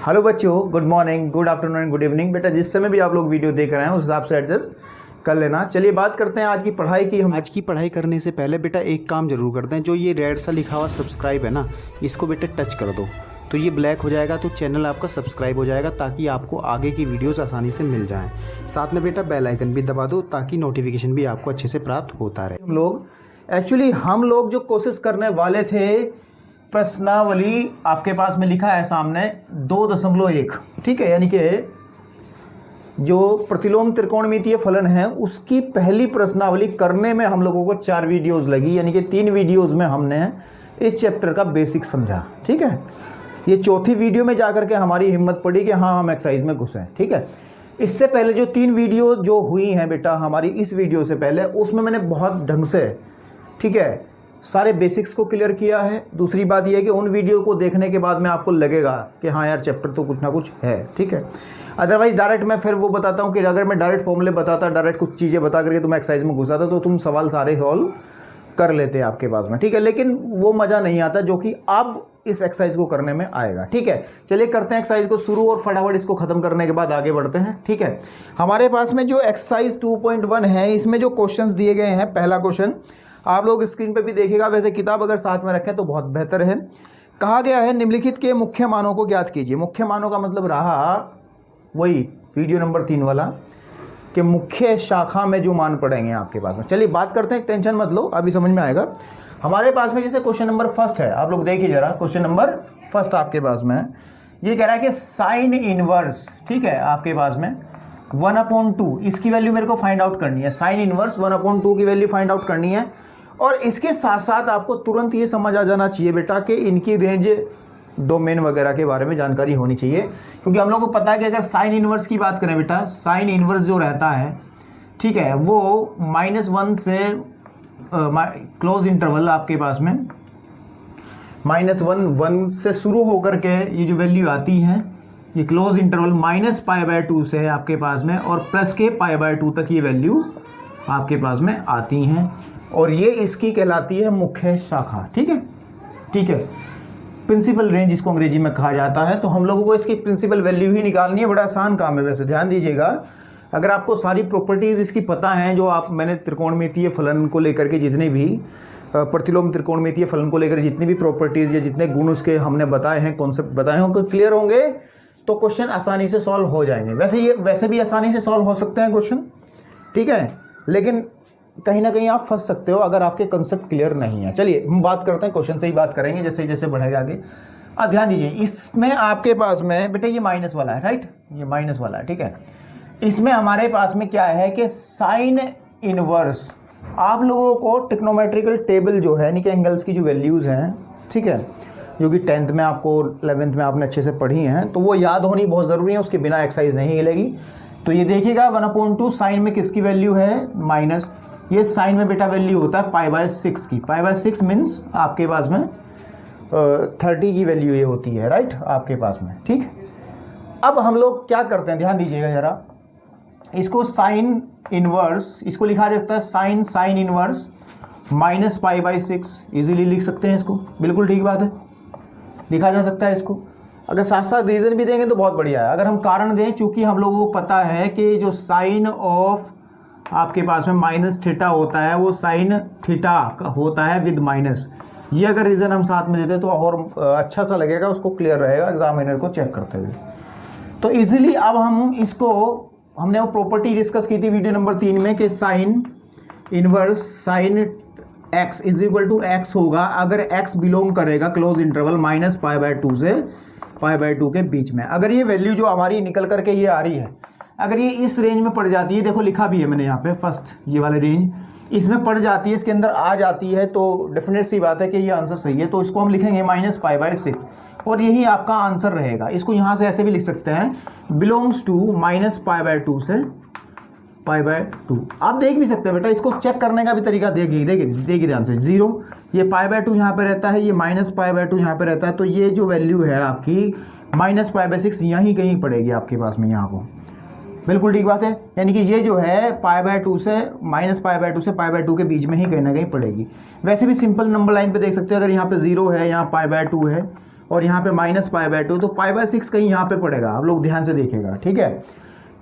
Hello बच्चों, good morning, good afternoon, good evening. बेटा जिस समय भी आप लोग वीडियो देख रहे हैं उस हिसाब से एडजस्ट कर लेना। चलिए बात करते हैं आज की पढ़ाई की। हम आज की पढ़ाई करने से पहले बेटा एक काम जरूर करते हैं, जो ये रेड सा लिखा हुआ सब्सक्राइब है ना, इसको बेटा टच कर दो तो ये ब्लैक हो जाएगा, तो चैनल आपका सब्सक्राइब हो जाएगा ताकि आपको आगे की वीडियोस आसानी से मिल जाएं। साथ में बेटा बेल आइकन भी दबा दो ताकि नोटिफिकेशन भी आपको अच्छे से प्राप्त होता रहे। हम लोग जो कोशिश करने वाले थे, प्रश्नावली आपके पास में लिखा है सामने 2.1, ठीक है, यानी कि जो प्रतिलोम त्रिकोणमितीय फलन है उसकी पहली प्रश्नावली करने में हम लोगों को 4 वीडियोस लगी, यानी कि 3 वीडियोस में हमने इस चैप्टर का बेसिक समझा। ठीक है, ये चौथी वीडियो में जाकर के हमारी हिम्मत पड़ी कि हाँ हम एक्सरसाइज में घुसे। ठीक है, इससे पहले जो 3 वीडियो जो हुई हैं बेटा हमारी इस वीडियो से पहले, उसमें मैंने बहुत ढंग से, ठीक है, सारे बेसिक्स को क्लियर किया है। दूसरी बात यह है कि उन वीडियो को देखने के बाद में आपको लगेगा कि हाँ यार चैप्टर तो कुछ ना कुछ है। ठीक है, अदरवाइज डायरेक्ट मैं फिर वो बताता हूँ कि अगर मैं डायरेक्ट फॉर्मूले बताता, डायरेक्ट कुछ चीज़ें बता करके तुम एक्सरसाइज में घुसाता तो तुम सवाल सारे सॉल्व कर लेते आपके पास में। ठीक है, लेकिन वो मज़ा नहीं आता जो कि अब इस एक्सरसाइज को करने में आएगा। ठीक है, चलिए करते हैं एक्सरसाइज को शुरू और फटाफट इसको खत्म करने के बाद आगे बढ़ते हैं। ठीक है, हमारे पास में जो एक्सरसाइज 2.1 है इसमें जो क्वेश्चंस दिए गए हैं, पहला क्वेश्चन आप लोग स्क्रीन पे भी देखिएगा, वैसे किताब अगर साथ में रखें तो बहुत बेहतर है। कहा गया है निम्नलिखित के मुख्य मानों को ज्ञात कीजिए। मुख्य मानों का मतलब रहा वही वीडियो नंबर 3 वाला कि मुख्य शाखा में जो मान पड़ेंगे आपके पास में। चलिए बात करते हैं, टेंशन मत लो, अभी समझ में आएगा। हमारे पास में जैसे क्वेश्चन नंबर फर्स्ट है, आप लोग देखिए जरा, क्वेश्चन नंबर फर्स्ट आपके पास में ये कह रहा है कि साइन इनवर्स, ठीक है, आपके पास में 1/2 इसकी वैल्यू मेरे को फाइंड आउट करनी है। साइन इनवर्स 1/2 की वैल्यू फाइंड आउट करनी है। और इसके साथ साथ आपको तुरंत ये समझ आ जाना चाहिए बेटा कि इनकी रेंज, डोमेन वगैरह के बारे में जानकारी होनी चाहिए, क्योंकि हम लोग को पता है कि अगर साइन इनवर्स की बात करें बेटा, साइन इनवर्स जो रहता है, ठीक है, वो -1 से क्लोज इंटरवल आपके पास में -1 से शुरू होकर के ये जो वैल्यू आती है, ये क्लोज इंटरवल -π/2 से है आपके पास में, और प्लस के π/2 तक ये वैल्यू आपके पास में आती हैं, और ये इसकी कहलाती है मुख्य शाखा। ठीक है, ठीक है, प्रिंसिपल रेंज इसको अंग्रेजी में कहा जाता है। तो हम लोगों को इसकी प्रिंसिपल वैल्यू ही निकालनी है। बड़ा आसान काम है वैसे, ध्यान दीजिएगा। अगर आपको सारी प्रॉपर्टीज़ इसकी पता हैं, जो आप मैंने त्रिकोणमितीय फलन को लेकर के जितने भी प्रतिलोम त्रिकोणमितीय फलन को लेकर जितनी भी प्रॉपर्टीज़ या जितने गुण उसके हमने बताए हैं, कॉन्सेप्ट बताए हैं, उनको क्लियर होंगे तो क्वेश्चन आसानी से सॉल्व हो जाएंगे। वैसे भी आसानी से सॉल्व हो सकते हैं क्वेश्चन, ठीक है, लेकिन कहीं ना कहीं आप फंस सकते हो अगर आपके कंसेप्ट क्लियर नहीं है। चलिए हम बात करते हैं, क्वेश्चन से ही बात करेंगे जैसे जैसे बढ़ेगा आगे। अब ध्यान दीजिए, इसमें आपके पास में बेटा ये माइनस वाला है, राइट, ये माइनस वाला है। ठीक है, इसमें हमारे पास में क्या है कि साइन इनवर्स, आप लोगों को टिक्नोमेट्रिकल टेबल जो है, यानी कि एंगल्स की जो वैल्यूज़ हैं, ठीक है, जो कि 10th में आपको 11th में आपने अच्छे से पढ़ी हैं, तो वो याद होनी बहुत ज़रूरी है, उसके बिना एक्सरसाइज नहीं हिलेगी। तो ये देखिएगा 1/2 साइन में किसकी वैल्यू है, माइनस, ये साइन में बेटा वैल्यू होता है π/6 की। π/6 मीन्स आपके पास में 30 की वैल्यू ये होती है, राइट, आपके पास में। ठीक, अब हम लोग क्या करते हैं, ध्यान दीजिएगा जरा, इसको साइन इनवर्स, इसको लिखा जा सकता है साइन इनवर्स -π/6, इजीली लिख सकते हैं इसको, बिल्कुल ठीक बात है, लिखा जा सकता है इसको। अगर साथ साथ रीज़न भी देंगे तो बहुत बढ़िया है। अगर हम कारण दें, चूंकि हम लोगों को पता है कि जो साइन ऑफ आपके पास में -θ होता है वो साइन θ होता है विद माइनस, ये अगर रीज़न हम साथ में देते तो और अच्छा सा लगेगा, उसको क्लियर रहेगा एग्जामिनर को चेक करते हुए। तो इजीली अब हम इसको, हमने वो प्रॉपर्टी डिस्कस की थी वीडियो नंबर 3 में कि sine inverse sine x = x होगा अगर x बिलोंग करेगा क्लोज इंटरवल -π/2 से π/2 के बीच में। अगर ये वैल्यू जो हमारी निकल करके ये आ रही है, अगर ये इस रेंज में पड़ जाती है, देखो लिखा भी है मैंने यहाँ पे फर्स्ट, ये वाले रेंज इसमें पड़ जाती है, इसके अंदर आ जाती है, तो डेफिनेट सी बात है कि ये आंसर सही है। तो इसको हम लिखेंगे -π/6 और यही आपका आंसर रहेगा। इसको यहाँ से ऐसे भी लिख सकते हैं, बिलोंग्स टू -π/2 से π/2। आप देख भी सकते हैं बेटा, इसको चेक करने का भी तरीका देखिए ध्यान से। 0 ये π/2 यहाँ पे रहता है, ये -π/2 यहाँ पे रहता है, तो ये जो वैल्यू है आपकी -π/6 यहीं कहीं पड़ेगी आपके पास में, यहाँ को, बिल्कुल ठीक बात है। यानी कि ये जो है π/2 से -π/2 से π/2 के बीच में ही कहीं ना कहीं पड़ेगी। वैसे भी सिंपल नंबर लाइन पे देख सकते हो, अगर यहाँ पे 0 है, यहाँ π/2 है और यहाँ पे -π/2, तो π/6 कहीं यहाँ पे पड़ेगा, आप लोग ध्यान से देखिएगा, ठीक है।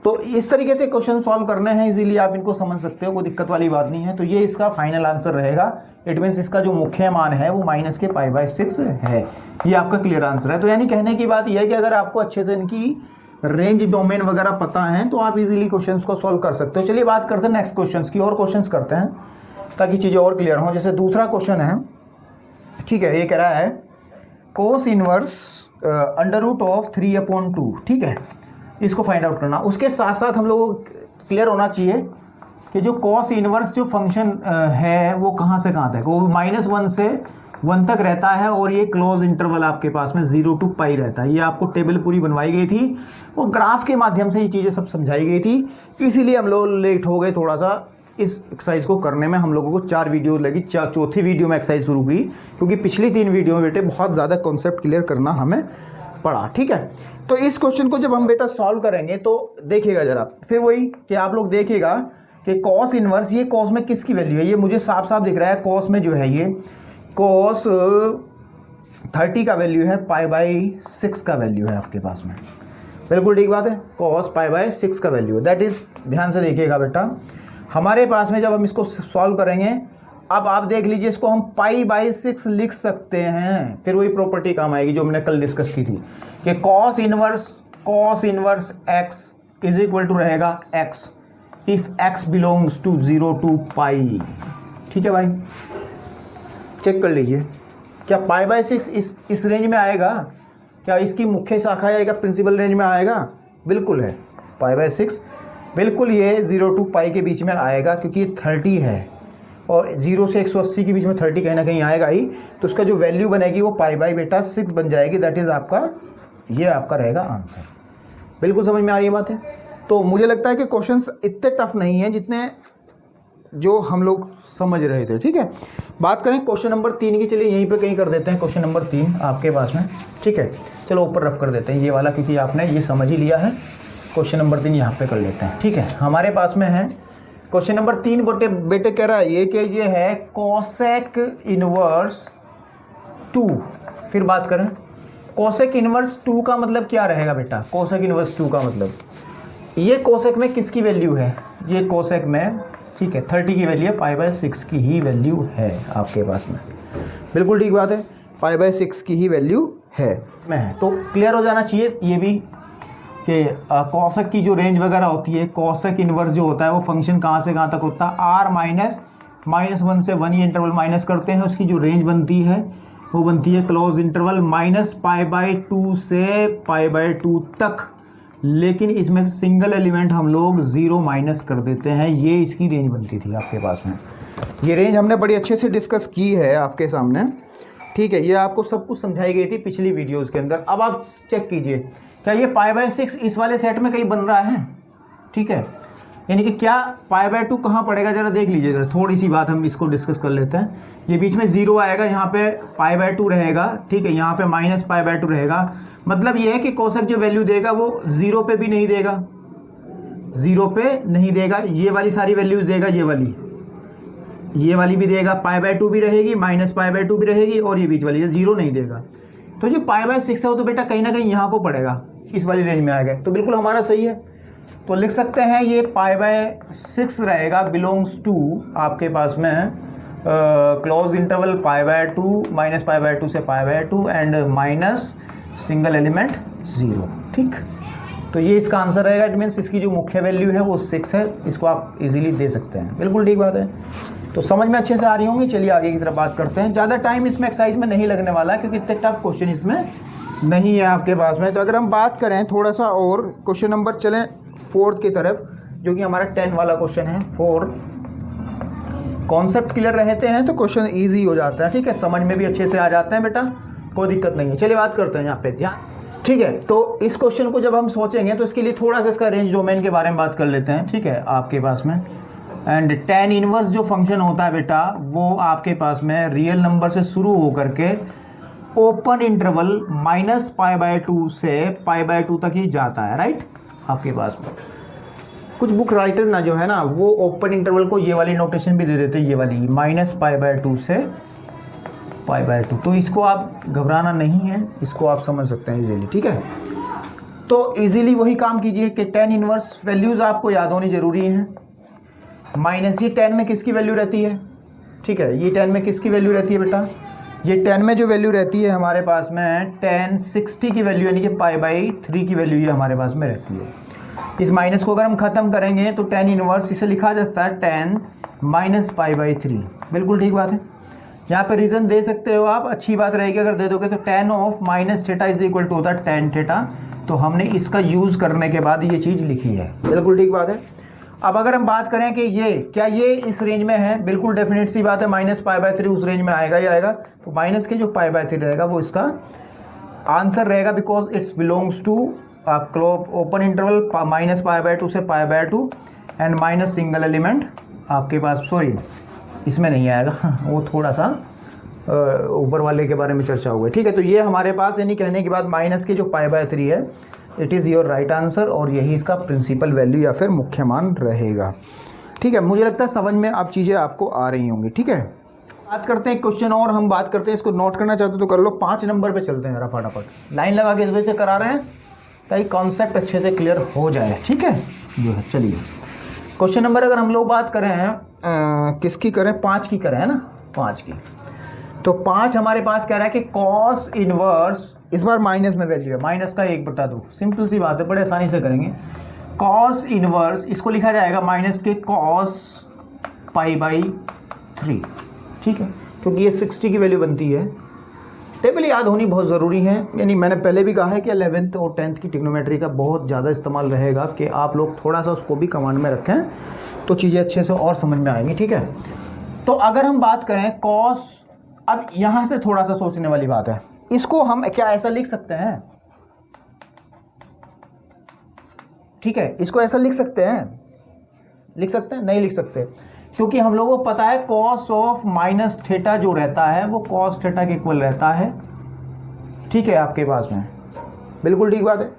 तो इस तरीके से क्वेश्चन सॉल्व करने हैं, इजीली आप इनको समझ सकते हो, कोई दिक्कत वाली बात नहीं है। तो ये इसका फाइनल आंसर रहेगा। इट मीन्स इसका जो मुख्य मान है वो -π/6 है। ये आपका क्लियर आंसर है। तो यानी कहने की बात यह है कि अगर आपको अच्छे से इनकी रेंज डोमेन वगैरह पता है तो आप इजीली क्वेश्चंस को सॉल्व कर सकते हो। चलिए बात करते हैं नेक्स्ट क्वेश्चंस की, और क्वेश्चंस करते हैं ताकि चीज़ें और क्लियर हों। जैसे दूसरा क्वेश्चन है, ठीक है, ये कह रहा है कोस इनवर्स √3/2, ठीक है, इसको फाइंड आउट करना। उसके साथ साथ हम लोगों को क्लियर होना चाहिए कि जो कॉस इनवर्स जो फंक्शन है वो कहाँ से कहाँ तक, वो -1 से 1 तक रहता है, और ये क्लोज इंटरवल आपके पास में 0 to π रहता है। ये आपको टेबल पूरी बनवाई गई थी, वो ग्राफ के माध्यम से ये चीज़ें सब समझाई गई थी, इसीलिए हम लोग लेट हो गए थोड़ा सा इस एक्सरसाइज को करने में। हम लोगों को 4 वीडियो लगी, चौथी वीडियो में एक्सरसाइज शुरू की, क्योंकि पिछली 3 वीडियो में बेटे बहुत ज़्यादा कॉन्सेप्ट क्लियर करना हमें पड़ा, ठीक है। तो इस क्वेश्चन को जब हम बेटा सॉल्व करेंगे तो देखिएगा जरा, फिर वही कि आप लोग देखिएगा कि कॉस इनवर्स, ये कॉस में किसकी वैल्यू है, ये मुझे साफ साफ दिख रहा है। कॉस में जो है ये कॉस 30 का वैल्यू है, π/6 का वैल्यू है आपके पास में, बिल्कुल ठीक बात है। कॉस π/6 का वैल्यू है, दैट इज, ध्यान से देखिएगा बेटा, हमारे पास में जब हम इसको सॉल्व करेंगे, अब आप देख लीजिए, इसको हम π/6 लिख सकते हैं। फिर वही प्रॉपर्टी काम आएगी जो हमने कल डिस्कस की थी कि cos inverse x is equal to रहेगा x if x belongs to 0 to π, ठीक है भाई। चेक कर लीजिए, क्या π/6 इस रेंज में आएगा, क्या इसकी मुख्य शाखा या क्या प्रिंसिपल रेंज में आएगा? बिल्कुल है, π/6 बिल्कुल ये 0 to π के बीच में आएगा, क्योंकि 30 है और 0 से 180 के बीच में 30 कहीं ना कहीं आएगा ही, तो उसका जो वैल्यू बनेगी वो π/6 बन जाएगी। दैट इज आपका, ये आपका रहेगा आंसर। बिल्कुल समझ में आ रही है बात है। तो मुझे लगता है कि क्वेश्चंस इतने टफ नहीं है जितने जो हम लोग समझ रहे थे, ठीक है। बात करें क्वेश्चन नंबर 3 की, चलिए यहीं पे कहीं कर देते हैं क्वेश्चन नंबर 3 आपके पास में, ठीक है। चलो ऊपर रफ कर देते हैं ये वाला, क्योंकि आपने ये समझ ही लिया है। क्वेश्चन नंबर 3 यहाँ पे कर लेते हैं, ठीक है। हमारे पास में है क्वेश्चन नंबर 3 बेटे कह रहा है ये कि ये है कोसेक इनवर्स 2। फिर बात करें कोसेक इनवर्स 2 का मतलब क्या रहेगा बेटा? कोसेक इनवर्स 2 का मतलब, ये कोसेक में किसकी वैल्यू है? ये कोसेक में, ठीक है, 30 की वैल्यू है, π/6 की ही वैल्यू है आपके पास में। बिल्कुल ठीक बात है, π/6 की ही वैल्यू है में। तो क्लियर हो जाना चाहिए ये भी कि कोसेक की जो रेंज वगैरह होती है, कोसेक इनवर्स जो होता है वो फंक्शन कहाँ से कहाँ तक होता है, r -1 से 1 ये इंटरवल माइनस करते हैं, उसकी जो रेंज बनती है वो बनती है क्लोज इंटरवल -π/2 से π/2 तक। लेकिन इसमें से सिंगल एलिमेंट हम लोग 0 माइनस कर देते हैं, ये इसकी रेंज बनती थी आपके पास में। ये रेंज हमने बड़ी अच्छे से डिस्कस की है आपके सामने, ठीक है। ये आपको सब कुछ समझाई गई थी पिछली वीडियोस के अंदर। अब आप चेक कीजिए, क्या ये π/6 इस वाले सेट में कहीं बन रहा है? ठीक है, यानी कि क्या π/2 कहाँ पड़ेगा, जरा देख लीजिए। जरा थोड़ी सी बात हम इसको डिस्कस कर लेते हैं। ये बीच में 0 आएगा, यहाँ पे π/2 रहेगा, ठीक है, यहाँ पे -π/2 रहेगा। मतलब ये है कि कोसेक जो वैल्यू देगा वो 0 पे भी नहीं देगा, 0 पे नहीं देगा, ये वाली सारी वैल्यूज देगा, ये वाली भी देगा, π/2 भी रहेगी, -π/2 भी रहेगी, और ये बीच वाली 0 नहीं देगा। तो जो π/6 है वो तो बेटा कहीं ना कहीं यहाँ को पड़ेगा, इस वाली रेंज में आ गए, तो बिल्कुल हमारा सही है। तो लिख सकते हैं ये π/6 रहेगा, बिलोंग्स टू आपके पास में क्लोज इंटरवल π/2 -π/2 से π/2 एंड माइनस सिंगल एलिमेंट 0, ठीक। तो ये इसका आंसर रहेगा। इट मीन्स इसकी जो मुख्य वैल्यू है वो 6 है, इसको आप इजीली दे सकते हैं। बिल्कुल ठीक बात है। तो समझ में अच्छे से आ रही होंगी। चलिए आगे की तरफ बात करते हैं। ज़्यादा टाइम इसमें एक्सरसाइज में नहीं लगने वाला है, क्योंकि इतने टफ क्वेश्चन इसमें नहीं है आपके पास में। तो अगर हम बात करें थोड़ा सा और, क्वेश्चन नंबर चलें 4 की तरफ, जो कि हमारा 10 वाला क्वेश्चन है। 4 कॉन्सेप्ट क्लियर रहते हैं तो क्वेश्चन ईजी हो जाता है, ठीक है, समझ में भी अच्छे से आ जाते हैं बेटा, कोई दिक्कत नहीं है। चलिए बात करते हैं यहाँ पे ध्यान, ठीक है। तो इस क्वेश्चन को जब हम सोचेंगे तो इसके लिए थोड़ा सा इसका रेंज डोमेन के बारे में बात कर लेते हैं, ठीक है, आपके पास में। एंड tan इनवर्स जो फंक्शन होता है बेटा, वो आपके पास में रियल नंबर से शुरू होकर के ओपन इंटरवल -π/2 से π/2 तक ही जाता है, राइट। आपके पास में कुछ बुक राइटर ना जो है ना, वो ओपन इंटरवल को ये वाली नोटेशन भी दे देते हैं, ये वाली -π/2 से π/2। तो इसको आप घबराना नहीं है, इसको आप समझ सकते हैं इजीली, ठीक है। तो इजीली वही काम कीजिए कि tan इनवर्स वैल्यूज़ आपको याद होनी ज़रूरी हैं। माइनस ये tan में किसकी वैल्यू रहती है, ठीक है, ये tan में किसकी वैल्यू रहती है बेटा, ये tan में जो वैल्यू रहती है हमारे पास में tan 60 की वैल्यू यानी कि π/3 की वैल्यू ये हमारे पास में रहती है। इस माइनस को अगर हम ख़त्म करेंगे तो tan इनवर्स इसे लिखा जा सकता है tan -π/3। बिल्कुल ठीक बात है। यहाँ पे रीज़न दे सकते हो आप, अच्छी बात रहेगी अगर दे दोगे तो tan of minus theta is equal to होता है tan थीटा। तो हमने इसका यूज़ करने के बाद ये चीज़ लिखी है, बिल्कुल ठीक बात है। अब अगर हम बात करें कि ये क्या ये इस रेंज में है, बिल्कुल डेफिनेट सी बात है, -π/3 उस रेंज में आएगा ही आएगा। तो माइनस के जो π/3 रहेगा वो इसका आंसर रहेगा, because it's belongs to open interval -π/2 से π/2 एंड माइनस सिंगल एलिमेंट आपके पास, सॉरी इसमें नहीं आएगा वो थोड़ा सा ऊपर वाले के बारे में चर्चा हुई, ठीक है। तो ये हमारे पास यानी कहने के बाद माइनस के जो π/3 है it is your right answer और यही इसका प्रिंसिपल वैल्यू या फिर मुख्य मान रहेगा, ठीक है। मुझे लगता है समझ में अब चीज़ें आपको आ रही होंगी, ठीक है। बात करते हैं क्वेश्चन और हम बात करते हैं, इसको नोट करना चाहते हो तो कर लो। 5 नंबर पे चलते हैं जरा फटाफट, लाइन लगा के इस वजह से करा रहे हैं ताकि कॉन्सेप्ट अच्छे से क्लियर हो जाए, ठीक है। जो है चलिए क्वेश्चन नंबर अगर हम लोग बात करें किसकी करें, 5 की करें, है ना, 5 की। तो 5 हमारे पास कह रहा है कि कॉस इनवर्स, इस बार माइनस में वैल्यू है, माइनस का 1/2, सिंपल सी बात है, बड़े आसानी से करेंगे। कॉस इनवर्स इसको लिखा जाएगा माइनस के कॉस π/3, ठीक है, क्योंकि ये 60 की वैल्यू बनती है। टेबल याद होनी बहुत ज़रूरी है, यानी मैंने पहले भी कहा है कि 11th और 10th की ट्रिग्नोमेट्री का बहुत ज़्यादा इस्तेमाल रहेगा कि आप लोग थोड़ा सा उसको भी कमांड में रखें तो चीज़ें अच्छे से और समझ में आएंगी, ठीक है। तो अगर हम बात करें कॉस, अब यहाँ से थोड़ा सा सोचने वाली बात है, इसको हम क्या ऐसा लिख सकते हैं, ठीक है, इसको ऐसा लिख सकते हैं, नहीं लिख सकते, क्योंकि हम लोगों को पता है कॉस ऑफ माइनस थीटा जो रहता है वो कॉस थीटा के इक्वल रहता है, ठीक है, आपके पास में, बिल्कुल ठीक बात है।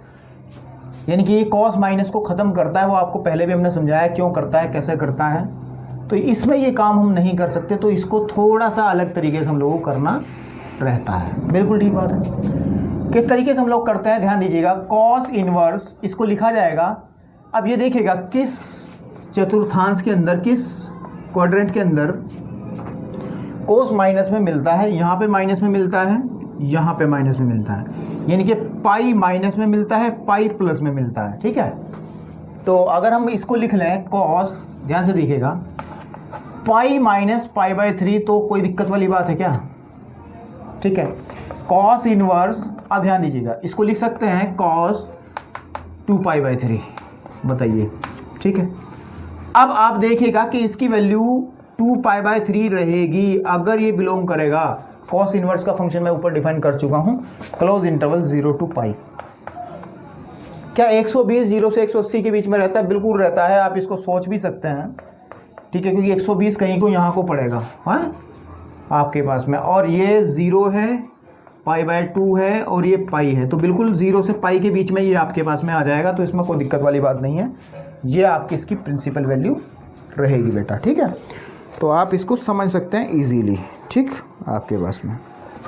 यानी कि ये कॉस माइनस को ख़त्म करता है, वो आपको पहले भी हमने समझाया क्यों करता है, कैसे करता है। तो इसमें ये काम हम नहीं कर सकते, तो इसको थोड़ा सा अलग तरीके से हम लोगों को करना रहता है, बिल्कुल ठीक बात है। किस तरीके से हम लोग करते हैं ध्यान दीजिएगा, कॉस इनवर्स इसको लिखा जाएगा, अब ये देखिएगा किस चतुर्थांश के अंदर, किस क्वाड्रेंट के अंदर कोस माइनस में मिलता है, यहाँ पे माइनस में मिलता है, यहाँ पे माइनस में मिलता है, यानी कि पाई माइनस में मिलता है, पाई प्लस में मिलता है, ठीक है। तो अगर हम इसको लिख लें कॉस, ध्यान से देखिएगा, पाई माइनस π/3, तो कोई दिक्कत वाली बात है क्या, ठीक है। कॉस इनवर्स, अब ध्यान दीजिएगा, इसको लिख सकते हैं कॉस 2π/3, बताइए, ठीक है। अब आप देखिएगा कि इसकी वैल्यू 2π/3 रहेगी अगर ये बिलोंग करेगा, कॉस इनवर्स का फंक्शन मैं ऊपर डिफाइन कर चुका हूं, क्लोज इंटरवल 0 to π। क्या 120 0 से 180 के बीच में रहता है, बिल्कुल रहता है, आप इसको सोच भी सकते हैं, ठीक है, क्योंकि 120 कहीं को यहाँ को पड़ेगा, हाँ आपके पास में, और ये 0 है, π/2 है और ये π है, तो बिल्कुल 0 से π के बीच में ये आपके पास में आ जाएगा, तो इसमें कोई दिक्कत वाली बात नहीं है, ये आपकी इसकी प्रिंसिपल वैल्यू रहेगी बेटा, ठीक है। तो आप इसको समझ सकते हैं इजीली, ठीक, आपके पास में।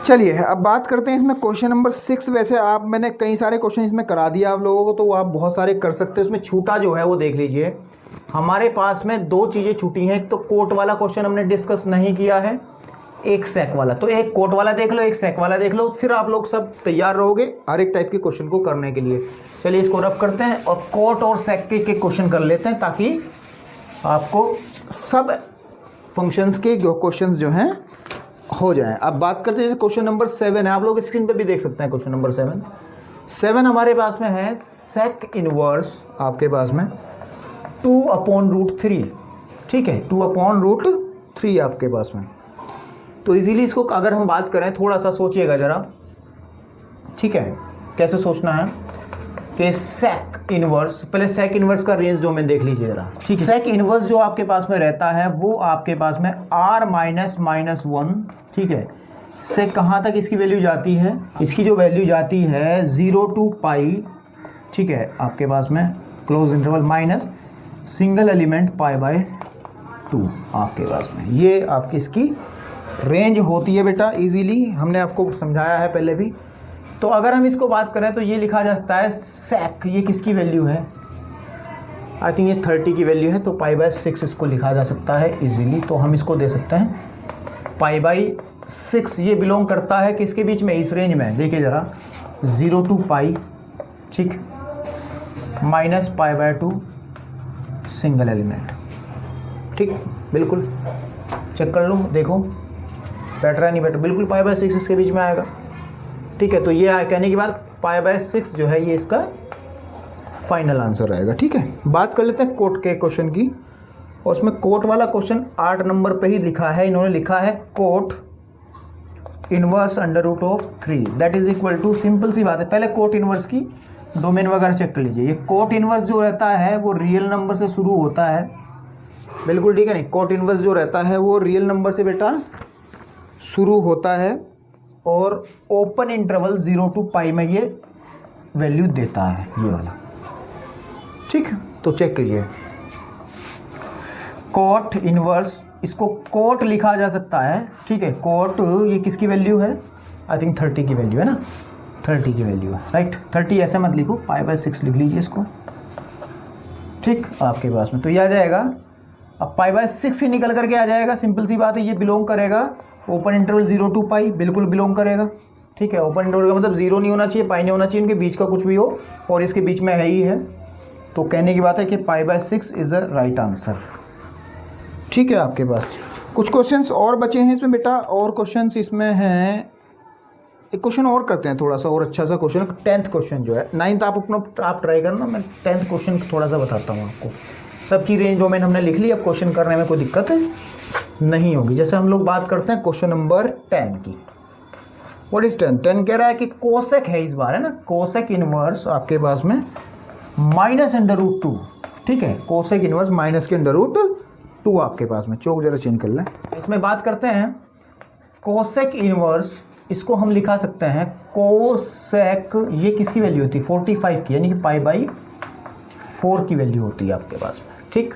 चलिए अब बात करते हैं इसमें क्वेश्चन नंबर 6। वैसे आप, मैंने कई सारे क्वेश्चन इसमें करा दिया आप लोगों को, तो आप बहुत सारे कर सकते हैं। उसमें छूटा जो है वो देख लीजिए, हमारे पास में 2 चीज़ें छूटी हैं, एक तो कोट वाला क्वेश्चन हमने डिस्कस नहीं किया है, एक सेक वाला, तो एक कोट वाला देख लो, एक सेक वाला देख लो, फिर आप लोग सब तैयार रहोगे हर एक टाइप के क्वेश्चन को करने के लिए। चलिए इसको रब करते हैं और कोट और सेक के क्वेश्चन कर लेते हैं, ताकि आपको सब फंक्शंस के क्वेश्चंस जो हैं हो जाएं। अब बात करते हैं, जैसे क्वेश्चन नंबर 7 है, आप लोग स्क्रीन पे भी देख सकते हैं क्वेश्चन नंबर 7 हमारे पास में है सेक इनवर्स आपके पास में 2/√3, ठीक है, 2/√3 आपके पास में। तो इजीली इसको अगर हम बात करें, थोड़ा सा सोचिएगा ज़रा, ठीक है, कैसे सोचना है कि सेक इनवर्स, पहले सेक इनवर्स का रेंज जो में देख लीजिए ज़रा, ठीक है। सेक इनवर्स जो आपके पास में रहता है वो आपके पास में r-1, ठीक है, से कहाँ तक इसकी वैल्यू जाती है, इसकी जो वैल्यू जाती है 0 to π, ठीक है, आपके पास में close interval minus single element π/2 आपके पास में, ये आपकी इसकी रेंज होती है बेटा इजीली, हमने आपको समझाया है पहले भी। तो अगर हम इसको बात करें तो ये लिखा जा सकता है सेक, ये किसकी वैल्यू है, आई थिंक ये 30 की वैल्यू है, तो π/6 इसको लिखा जा सकता है इजीली। तो हम इसको दे सकते हैं π/6। ये बिलोंग करता है किसके बीच में, इस रेंज में, देखिए ज़रा 0 to π, ठीक, माइनस π/2 सिंगल एलिमेंट, ठीक, बिल्कुल चेक कर लो, देखो बैठ रहा है नहीं बैठ, बिल्कुल π/6 इसके बीच में आएगा, ठीक है। तो ये कहने के बाद π/6 जो है ये इसका फाइनल आंसर रहेगा, ठीक है। बात कर लेते हैं कोट के क्वेश्चन की, और उसमें कोट वाला क्वेश्चन 8 नंबर पे ही लिखा है, इन्होंने लिखा है cot inverse √3 that is equal to, simple सी बात है, पहले कोट इनवर्स की डोमेन वगैरह चेक कर लीजिए। ये कोट इनवर्स जो रहता है वो रियल नंबर से शुरू होता है, बिल्कुल ठीक है नहीं, कोट इनवर्स जो रहता है वो रियल नंबर से बेटा शुरू होता है और ओपन इंटरवल 0 to π में ये वैल्यू देता है, ये वाला, ठीक। तो चेक करिए कोट इनवर्स, इसको कोट लिखा जा सकता है, ठीक है। कोट ये किसकी वैल्यू है, आई थिंक 30 की वैल्यू है ना, 30 की वैल्यू है, राइट। 30 ऐसे मत लिखो, π/6 लिख लीजिए इसको, ठीक, आपके पास में तो ये आ जाएगा। अब π/6 ही निकल करके आ जाएगा, सिंपल सी बात है, ये बिलोंग करेगा ओपन इंटरवल 0 to π, बिल्कुल बिलोंग करेगा, ठीक है। ओपन इंटरवल का मतलब 0 नहीं होना चाहिए, पाई नहीं होना चाहिए, इनके बीच का कुछ भी हो, और इसके बीच में है ही है, तो कहने की बात है कि π/6 इज़ अ राइट आंसर, ठीक है। आपके पास कुछ क्वेश्चंस और बचे हैं इसमें बेटा, और क्वेश्चंस इसमें हैं, एक क्वेश्चन और करते हैं थोड़ा सा और अच्छा सा क्वेश्चन, 10th क्वेश्चन जो है, 9th आप ट्राई करना, मैं 10th क्वेश्चन थोड़ा सा बताता हूँ आपको। सबकी रेंज डोमेन हमने लिख ली, अब क्वेश्चन करने में कोई दिक्कत नहीं होगी। जैसे हम लोग बात करते हैं क्वेश्चन नंबर 10 की, व्हाट इज 10? 10 कह रहा है कि कोसेक है इस बार, है ना, कोसेक इनवर्स आपके पास में -√2, ठीक है, कोसेक इनवर्स माइनस के √2 आपके पास में, चौक जरा चेंज कर लें। इसमें बात करते हैं कोसेक इनवर्स, इसको हम लिखा सकते हैं कोसेक, ये किसकी वैल्यू होती है, 45 की, यानी कि π/4 की वैल्यू होती है आपके पास में, ठीक।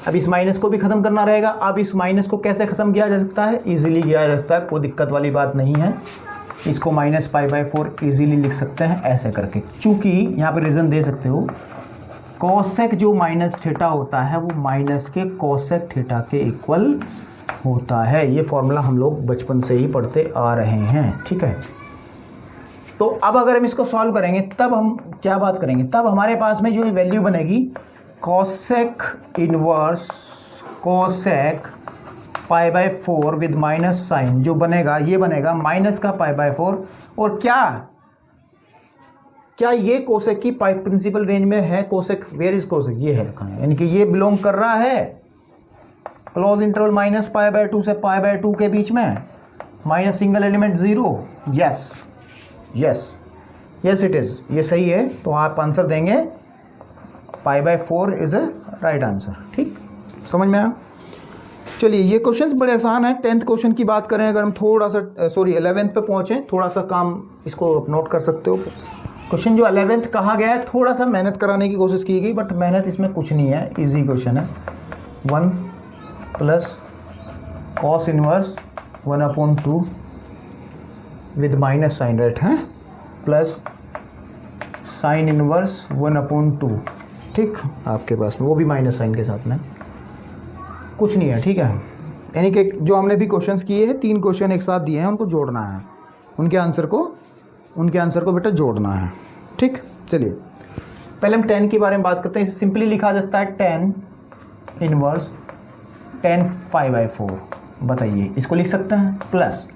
अब इस माइनस को भी ख़त्म करना रहेगा। अब इस माइनस को कैसे ख़त्म किया जा सकता है, इजीली किया जा सकता है, कोई दिक्कत वाली बात नहीं है। इसको -π/4 इजीली लिख सकते हैं ऐसे करके, चूँकि यहाँ पे रीज़न दे सकते हो, कोसेक जो -θ होता है वो माइनस के कोसेक थीटा के इक्वल होता है। ये फॉर्मूला हम लोग बचपन से ही पढ़ते आ रहे हैं, ठीक है। तो अब अगर हम इसको सॉल्व करेंगे तब हम क्या बात करेंगे, तब हमारे पास में जो वैल्यू बनेगी cosec inverse cosec π/4 with minus sign, जो बनेगा ये बनेगा माइनस का π/4, और क्या ये कोसेक की प्रिंसिपल रेंज में है, कोसेक वेयर इज कोसेक, ये है रखा है, यानी कि ये बिलोंग कर रहा है क्लोज इंटरवल -π/2 से π/2 के बीच में, minus single element 0, yes yes yes it is, ये सही है। तो आप आंसर देंगे π/4 इज़ अ राइट आंसर, ठीक, समझ में आया। चलिए ये क्वेश्चंस बड़े आसान हैं। 10th क्वेश्चन की बात करें, अगर हम थोड़ा सा 11th पे पहुँचें, थोड़ा सा काम इसको नोट कर सकते हो। क्वेश्चन जो 11th कहा गया है, थोड़ा सा मेहनत कराने की कोशिश की गई, बट मेहनत इसमें कुछ नहीं है, इजी क्वेश्चन है। 1 + cos inverse 1/2 with minus sine, right है, प्लस साइन इनवर्स 1/2, ठीक, आपके पास में वो भी माइनस साइन के साथ में, कुछ नहीं है, ठीक है। यानी कि जो हमने भी क्वेश्चंस किए हैं, 3 क्वेश्चन एक साथ दिए हैं, उनको जोड़ना है, उनके आंसर को बेटा जोड़ना है, ठीक। चलिए पहले हम 10 के बारे में बात करते हैं। इसे सिंपली लिखा जाता है 10 इनवर्स tan π/4, बताइए इसको लिख सकते हैं, प्लस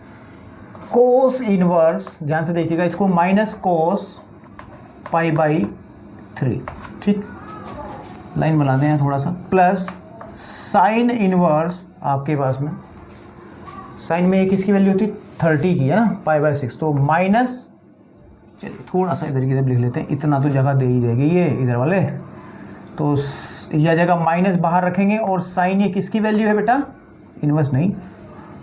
कोस इनवर्स, ध्यान से देखिएगा, इसको माइनस कोस π/3, ठीक, लाइन बनाते हैं थोड़ा सा, प्लस साइन इनवर्स आपके पास में, साइन में एक इसकी वैल्यू होती है 30 की, है ना, π/6, तो माइनस, चलिए थोड़ा सा इधर की तरफ लिख लेते हैं, इतना तो जगह दे ही देगी ये इधर वाले, तो यह जगह माइनस बाहर रखेंगे, और साइन ये किसकी वैल्यू है बेटा, इनवर्स नहीं,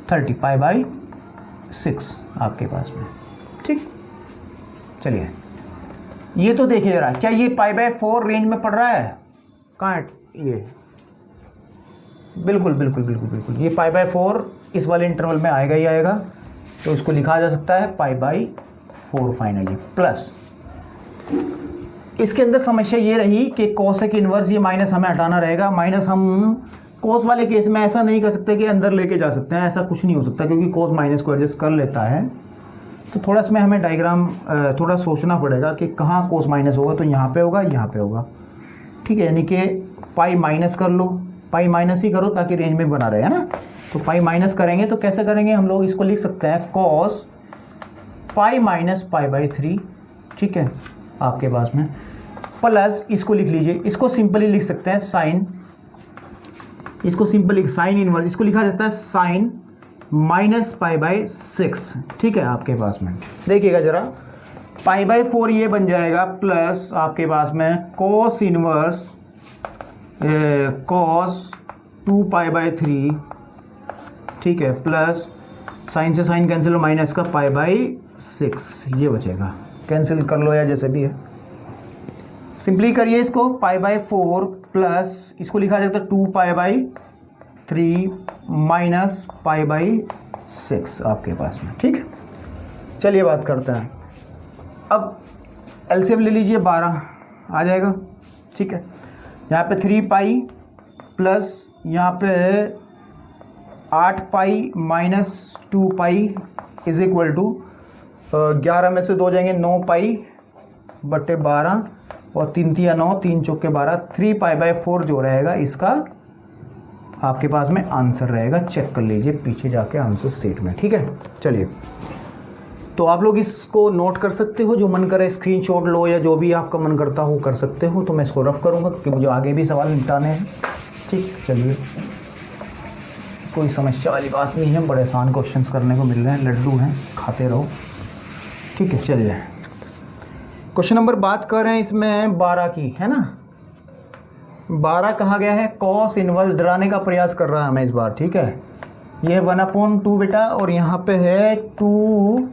30 π/6 आपके पास में, ठीक। चलिए ये तो देखिए जरा, क्या ये π/4 रेंज में पड़ रहा है, कहाँ है ये, बिल्कुल बिल्कुल बिल्कुल बिल्कुल, ये π/4 इस वाले इंटरवल में आएगा ही आएगा, तो इसको लिखा जा सकता है π/4 फाइनली प्लस। इसके अंदर समस्या ये रही कि कोसेक इनवर्स, ये माइनस हमें हटाना रहेगा। माइनस हम कोस वाले केस में ऐसा नहीं कर सकते कि अंदर लेके जा सकते हैं, ऐसा कुछ नहीं हो सकता क्योंकि कोस माइनस को एडजस्ट कर लेता है। तो थोड़ा इसमें हमें डायग्राम थोड़ा सोचना पड़ेगा कि कहाँ कोस माइनस होगा, तो यहाँ पे होगा, यहाँ पे होगा, ठीक है। यानी कि पाई माइनस कर लो, पाई माइनस ही करो ताकि रेंज में बना रहे, है ना। तो पाई माइनस करेंगे तो कैसे करेंगे हम लोग, इसको लिख सकते हैं कॉस पाई माइनस π/3, ठीक है आपके पास में, प्लस इसको लिख लीजिए, इसको सिंपली लिख सकते हैं साइन, इसको सिंपली साइन इनवर्स, इसको लिखा जाता है साइन -π/6, ठीक है आपके पास में। देखिएगा जरा, π/4 ये बन जाएगा प्लस आपके पास में कोस इनवर्स कॉस 2π/3, ठीक है, प्लस साइन से साइन कैंसिल हो, माइनस का π/6 ये बचेगा, कैंसिल कर लो या जैसे भी है, सिंपली करिए इसको। π/4 प्लस इसको लिखा जाता है 2π/3 माइनस π/6 आपके पास में, ठीक है। चलिए बात करते हैं, अब एलसीएम ले लीजिए, 12 आ जाएगा, ठीक है। यहाँ पे 3π प्लस यहाँ पे 8π माइनस 2π इज इक्वल टू 11 में से 2 जाएंगे 9π/12 और 3 × 9, 3 × 12, 3π/4 जो रहेगा इसका आपके पास में आंसर रहेगा। चेक कर लीजिए पीछे जाके आंसर सेट में, ठीक है। चलिए, तो आप लोग इसको नोट कर सकते हो, जो मन करे स्क्रीनशॉट लो या जो भी आपका मन करता हो कर सकते हो। तो मैं इसको रफ करूँगा क्योंकि मुझे आगे भी सवाल निपटाने हैं, ठीक। चलिए, कोई समस्या वाली बात नहीं है, बड़े आसान क्वेश्चंस करने को मिल रहे हैं, लड्डू हैं, खाते रहो, ठीक है। चलिए, क्वेश्चन नंबर बात कर रहे हैं इसमें 12 की, है ना। 12 कहा गया है कॉस इनवर्स, डराने का प्रयास कर रहा है हमें इस बार, ठीक है। ये 1/2 बेटा, और यहाँ पे है 2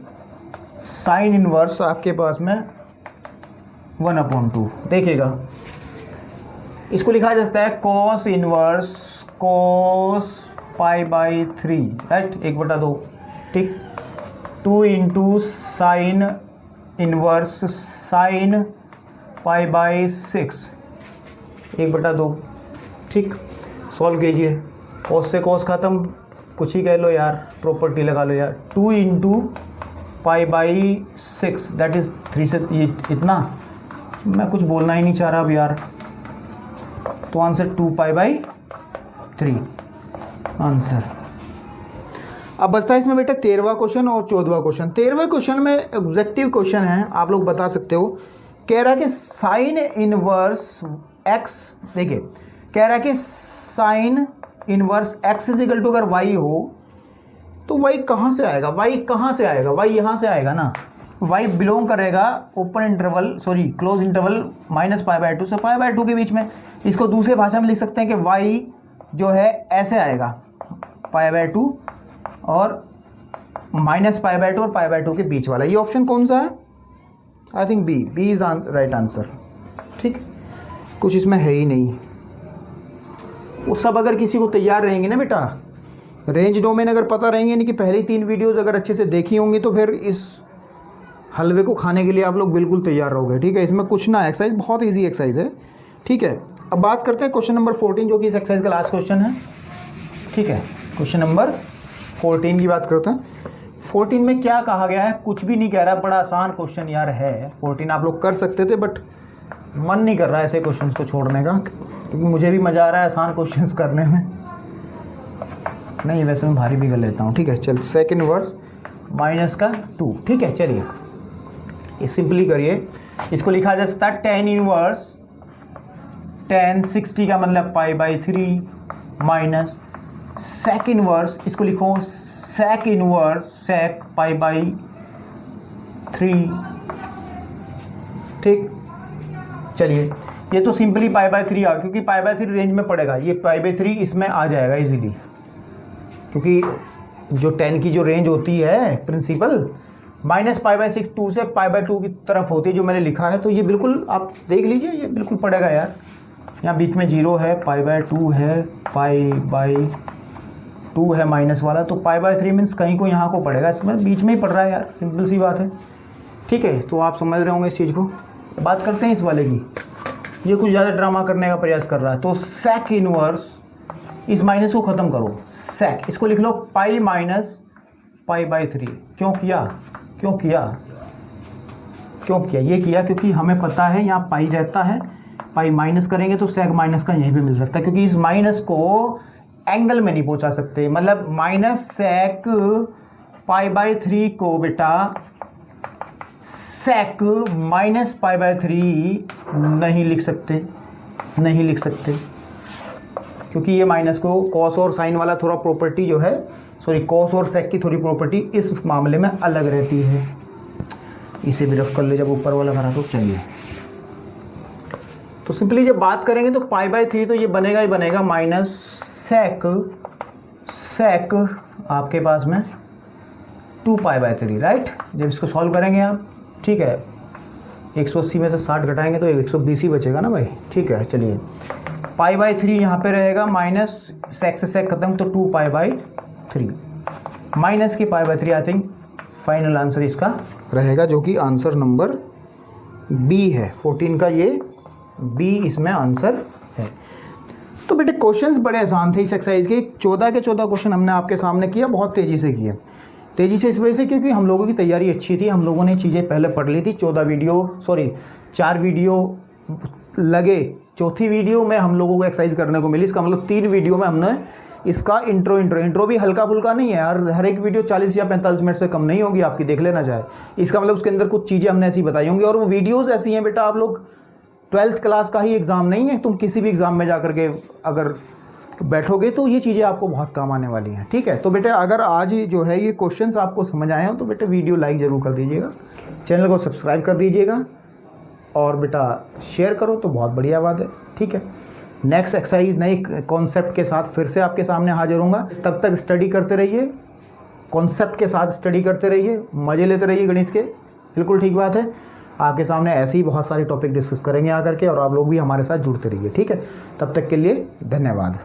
साइन इनवर्स आपके पास में 1/2। देखिएगा, इसको लिखा जा सकता है कॉस इनवर्स कॉस π/3, राइट, 1/2, ठीक। 2 × साइन इनवर्स साइन π/6, 1/2, ठीक। सॉल्व कीजिए, कॉस से कॉस ख़त्म, कुछ ही कह लो यार, प्रॉपर्टी लगा लो यार। 2 × π/6 दैट इज़ 3 से ये इतना, मैं कुछ बोलना ही नहीं चाह रहा अब यार। तो आंसर 2π/3 आंसर। अब बचता है इसमें बेटा 13वां क्वेश्चन और 14वां क्वेश्चन। 13वें क्वेश्चन में ऑब्जेक्टिव क्वेश्चन है, आप लोग बता सकते हो। कह रहा है कि साइन इनवर्स एक्स, देखिए कह रहा है कि sine inverse x is equal to अगर वाई हो तो वाई कहाँ से आएगा, वाई कहाँ से आएगा, वाई यहाँ से आएगा ना। वाई बिलोंग करेगा open interval, sorry close interval -π/2 से π/2 के बीच में। इसको दूसरे भाषा में लिख सकते हैं कि वाई जो है ऐसे आएगा, π/2 और -π/2 और π/2 के बीच वाला। ये ऑप्शन कौन सा है, I think B is right answer, ठीक। कुछ इसमें है ही नहीं। वो सब अगर किसी को तैयार रहेंगे ना बेटा, रेंज डोमेन अगर पता रहेंगे, यानी कि पहली 3 वीडियोज़ अगर अच्छे से देखी होंगी, तो फिर इस हलवे को खाने के लिए आप लोग बिल्कुल तैयार रहोगे, ठीक है। इसमें कुछ ना, एक्सरसाइज बहुत इजी एक्सरसाइज है, ठीक है। अब बात करते हैं क्वेश्चन नंबर 14, जो कि इस एक्सरसाइज का लास्ट क्वेश्चन है, ठीक है। क्वेश्चन नंबर 14 की बात करते हैं। 14 में क्या कहा गया है, कुछ भी नहीं कह रहा, बड़ा आसान क्वेश्चन यार है। 14 आप लोग कर सकते थे, बट मन नहीं कर रहा है ऐसे क्वेश्चन को छोड़ने का, क्योंकि मुझे भी मज़ा आ रहा है आसान क्वेश्चन करने में। नहीं, वैसे मैं भारी भी कर लेता हूँ, ठीक है। चल, सेकंड वर्स -2, ठीक है। चलिए, ये सिंपली करिए, इसको लिखा जा सकता है tan इनवर्स tan 60 का मतलब π/3 माइनस sec इनवर्स, इसको लिखो sec इनवर्स sec π/3, ठीक। चलिए, ये तो सिंपली π/3 आ, क्योंकि π/3 रेंज में पड़ेगा, ये π/3 इसमें आ जाएगा इजीली, क्योंकि जो 10 की जो रेंज होती है प्रिंसिपल -π/6 2 से π/2 की तरफ होती है, जो मैंने लिखा है। तो ये बिल्कुल आप देख लीजिए, ये बिल्कुल पड़ेगा यार। यहाँ बीच में 0 है, π/2 है, 2 है माइनस वाला, तो π/3 मीन्स कहीं को यहाँ को पड़ेगा, इसमें बीच में ही पड़ रहा है यार, सिंपल सी बात है। ठीक है, तो आप समझ रहे होंगे इस चीज़ को। बात करते हैं इस वाले की, ये कुछ ज़्यादा ड्रामा करने का प्रयास कर रहा है। तो सेक इनवर्स, इस माइनस को ख़त्म करो, सेक, इसको लिख लो पाई माइनस π/3। क्यों किया? ये किया क्योंकि हमें पता है यहाँ पाई रहता है, पाई माइनस करेंगे तो सेक माइनस का यहीं पे मिल सकता है, क्योंकि इस माइनस को एंगल में नहीं पहुंचा सकते, मतलब माइनस सेक π/3 को बेटा सेक माइनस π/3 नहीं लिख सकते, क्योंकि ये माइनस को कॉस और साइन वाला थोड़ा प्रॉपर्टी जो है, सॉरी कॉस और सेक की थोड़ी प्रॉपर्टी इस मामले में अलग रहती है। इसे भी रफ कर ले जब ऊपर वाला भरा तो चलिए। तो सिंपली जब बात करेंगे तो π/3 तो ये बनेगा ही बनेगा माइनस सेक आपके पास में 2π/3, राइट। जब इसको सॉल्व करेंगे आप, ठीक है, 180 में से 60 घटाएंगे तो 120 ही बचेगा ना भाई। ठीक है, चलिए π/3 यहाँ पे रहेगा माइनस सेक से सेक खत्म, तो 2π/3 माइनस की π/3 आई थिंक फाइनल आंसर इसका रहेगा, जो कि आंसर नंबर बी है। 14 का ये बी इसमें आंसर है। तो बेटे क्वेश्चंस बड़े आसान थे इस एक्सरसाइज के 14 के 14 क्वेश्चन हमने आपके सामने किया, बहुत तेज़ी से किए। तेज़ी से इस वजह से क्योंकि हम लोगों की तैयारी अच्छी थी, हम लोगों ने चीज़ें पहले पढ़ ली थी। 4 वीडियो लगे, चौथी वीडियो में हम लोगों को एक्सरसाइज करने को मिली। इसका मतलब 3 वीडियो में हमने इसका इंट्रो भी हल्का फुल्का नहीं है यार, हर एक वीडियो 40 या 45 मिनट से कम नहीं होगी आपकी, देख लेना चाहे। इसका मतलब उसके अंदर कुछ चीज़ें हमने ऐसी बताई होंगी, और वो वीडियोज़ ऐसी हैं बेटा, आप लोग 12th क्लास का ही एग्ज़ाम नहीं है, तुम किसी भी एग्ज़ाम में जा करके अगर बैठोगे तो ये चीज़ें आपको बहुत काम आने वाली हैं। ठीक है, तो बेटे अगर आज जो है ये क्वेश्चंस आपको समझ आए हो तो बेटे वीडियो लाइक ज़रूर कर दीजिएगा, चैनल को सब्सक्राइब कर दीजिएगा, और बेटा शेयर करो तो बहुत बढ़िया बात है। ठीक है, नेक्स्ट एक्सरसाइज नए कॉन्सेप्ट के साथ फिर से आपके सामने हाजिर होऊंगा। तब तक स्टडी करते रहिए, कॉन्सेप्ट के साथ स्टडी करते रहिए, मज़े लेते रहिए गणित के। बिल्कुल ठीक बात है, आपके सामने ऐसे ही बहुत सारे टॉपिक डिस्कस करेंगे आकर के, और आप लोग भी हमारे साथ जुड़ते रहिए। ठीक है, तब तक के लिए धन्यवाद।